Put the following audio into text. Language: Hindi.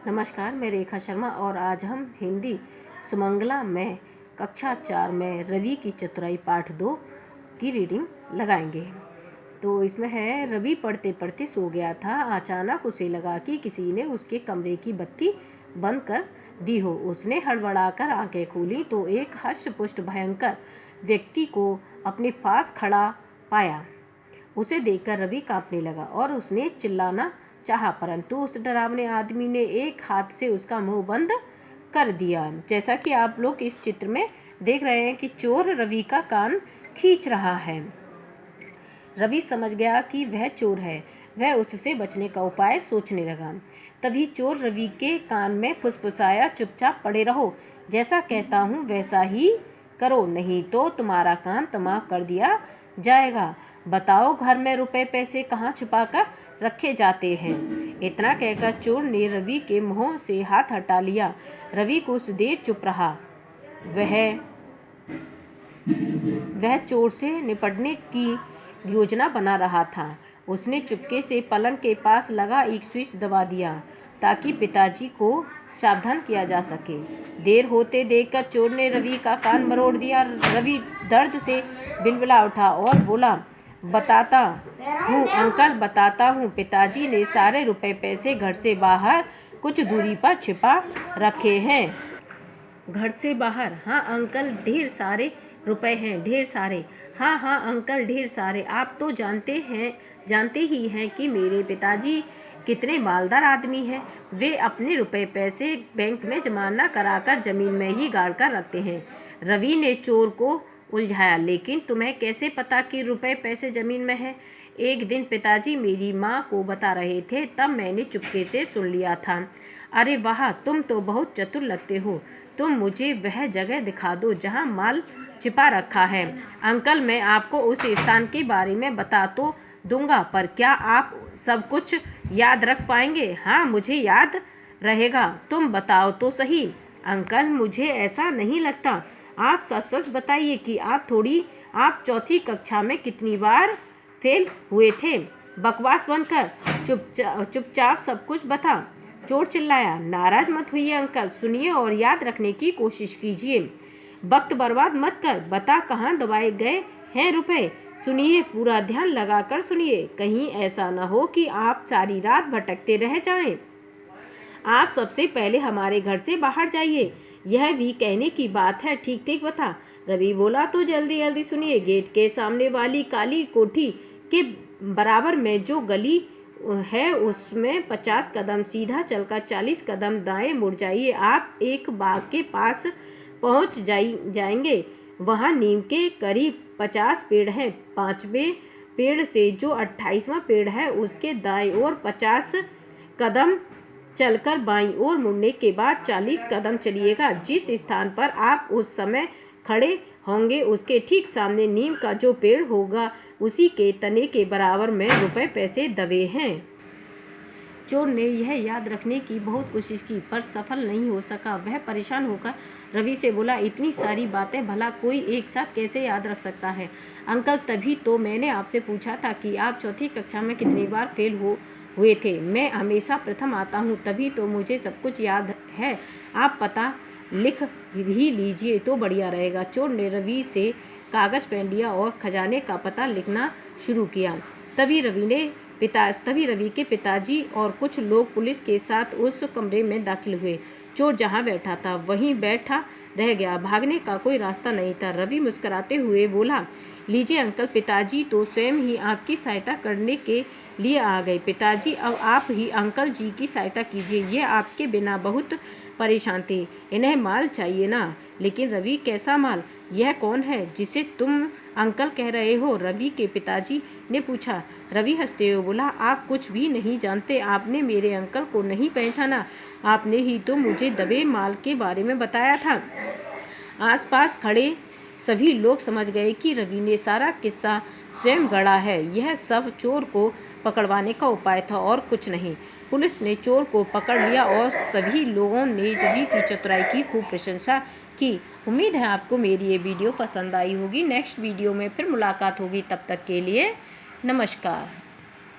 नमस्कार, मैं रेखा शर्मा और आज हम हिंदी सुमंगला में कक्षा 4 में रवि की चतुराई पाठ 2 की रीडिंग लगाएंगे। तो इसमें है, रवि पढ़ते पढ़ते सो गया था। अचानक उसे लगा कि किसी ने उसके कमरे की बत्ती बंद कर दी हो। उसने हड़बड़ाकर आंखें खोली तो एक हष्ट-पुष्ट भयंकर व्यक्ति को अपने पास खड़ा पाया। उसे देखकर रवि कांपने लगा और उसने चिल्लाना चाहा, परंतु उस डरावने आदमी ने एक हाथ से उसका मुंह बंद कर दिया। जैसा कि आप लोग इस चित्र में देख रहे हैं कि चोर रवि का कान खींच रहा है। रवि समझ गया कि वह चोर है। वह उससे बचने का उपाय सोचने लगा। तभी चोर रवि के कान में फुसफुसाया, चुपचाप पड़े रहो। जैसा कहता हूँ वैसा ही करो, नहीं तो तुम्हारा काम तमाम कर दिया जाएगा। बताओ, घर में रुपए पैसे कहाँ छुपा कर रखे जाते हैं? इतना कहकर चोर ने रवि के मुंह से हाथ हटा लिया। रवि कुछ देर चुप रहा। वह चोर से निपटने की योजना बना रहा था। उसने चुपके से पलंग के पास लगा एक स्विच दबा दिया ताकि पिताजी को सावधान किया जा सके। देर होते देखकर चोर ने रवि का कान मरोड़ दिया। रवि दर्द से बिलबिला उठा और बोला, बताता हूँ अंकल, बताता हूँ। पिताजी ने सारे रुपए पैसे घर से बाहर कुछ दूरी पर छिपा रखे हैं। घर से बाहर? हाँ अंकल, ढेर सारे रुपए हैं, ढेर सारे। हाँ अंकल, ढेर सारे। आप तो जानते ही हैं कि मेरे पिताजी कितने मालदार आदमी हैं। वे अपने रुपए पैसे बैंक में जमा न कराकर जमीन में ही गाड़ कर रखते हैं। रवि ने चोर को उलझाया, लेकिन तुम्हें कैसे पता कि रुपए पैसे जमीन में है? एक दिन पिताजी मेरी माँ को बता रहे थे, तब मैंने चुपके से सुन लिया था। अरे वाह, तुम तो बहुत चतुर लगते हो। तुम मुझे वह जगह दिखा दो जहाँ माल छिपा रखा है। अंकल, मैं आपको उस स्थान के बारे में बता तो दूंगा, पर क्या आप सब कुछ याद रख पाएंगे? हाँ, मुझे याद रहेगा। तुम बताओ तो सही। अंकल, मुझे ऐसा नहीं लगता। आप सच बताइए कि आप चौथी कक्षा में कितनी बार फेल हुए थे? बकवास बंद कर, चुपचाप सब कुछ बता। चोर चिल्लाया। नाराज मत होइए अंकल, सुनिए और याद रखने की कोशिश कीजिए। वक्त बर्बाद मत कर, बता कहाँ दबाए गए हैं रुपए? सुनिए, पूरा ध्यान लगाकर सुनिए। कहीं ऐसा न हो कि आप सारी रात भटकते रह जाएं। आप सबसे पहले हमारे घर से बाहर जाइए। यह भी कहने की बात है। ठीक ठीक बता। रवि बोला, तो जल्दी सुनिए। गेट के सामने वाली काली कोठी के बराबर में जो गली है उसमें 50 कदम सीधा चलकर 40 कदम दाएं मुड़ जाइए। आप एक बाग के पास पहुंच जाएंगे। वहां नीम के करीब 50 पेड़ हैं। 5वें पेड़ से जो 28वां पेड़ है उसके दाएं ओर 50 कदम चलकर बाईं ओर मुड़ने के बाद 40 कदम चलिएगा। जिस स्थान पर आप उस समय खड़े होंगे उसके ठीक सामने नीम का जो पेड़ होगा उसी के तने के बराबर में रुपए पैसे दबे हैं। चोर ने यह याद रखने की बहुत कोशिश की पर सफल नहीं हो सका। वह परेशान होकर रवि से बोला, इतनी सारी बातें भला कोई एक साथ कैसे याद रख सकता है? अंकल, तभी तो मैंने आपसे पूछा था कि आप चौथी कक्षा में कितनी बार फेल हुए थे। मैं हमेशा प्रथम आता हूँ, तभी तो मुझे सब कुछ याद है। आप पता लिख ही लीजिए तो बढ़िया रहेगा। चोर ने रवि से कागज पेन लिया और खजाने का पता लिखना शुरू किया। तभी रवि के पिताजी और कुछ लोग पुलिस के साथ उस कमरे में दाखिल हुए। चोर जहां बैठा था वहीं बैठा रह गया। भागने का कोई रास्ता नहीं था। रवि मुस्कुराते हुए बोला, लीजिए अंकल, पिताजी तो स्वयं ही आपकी सहायता करने के लिए आ गए। पिताजी, अब आप ही अंकल जी की सहायता कीजिए। ये आपके बिना बहुत परेशान थे। इन्हें माल चाहिए ना? लेकिन रवि, कैसा माल? यह कौन है जिसे तुम अंकल कह रहे हो? रवि के पिताजी ने पूछा। रवि हंसते हुए बोला, आप कुछ भी नहीं जानते। आपने मेरे अंकल को नहीं पहचाना। आपने ही तो मुझे दबे माल के बारे में बताया था। आसपास खड़े सभी लोग समझ गए कि रवि ने सारा किस्सा स्वयं गढ़ा है। यह सब चोर को पकड़वाने का उपाय था और कुछ नहीं। पुलिस ने चोर को पकड़ लिया और सभी लोगों ने रवि की चतुराई की खूब प्रशंसा की। उम्मीद है आपको मेरी ये वीडियो पसंद आई होगी। नेक्स्ट वीडियो में फिर मुलाकात होगी। तब तक के लिए नमस्कार।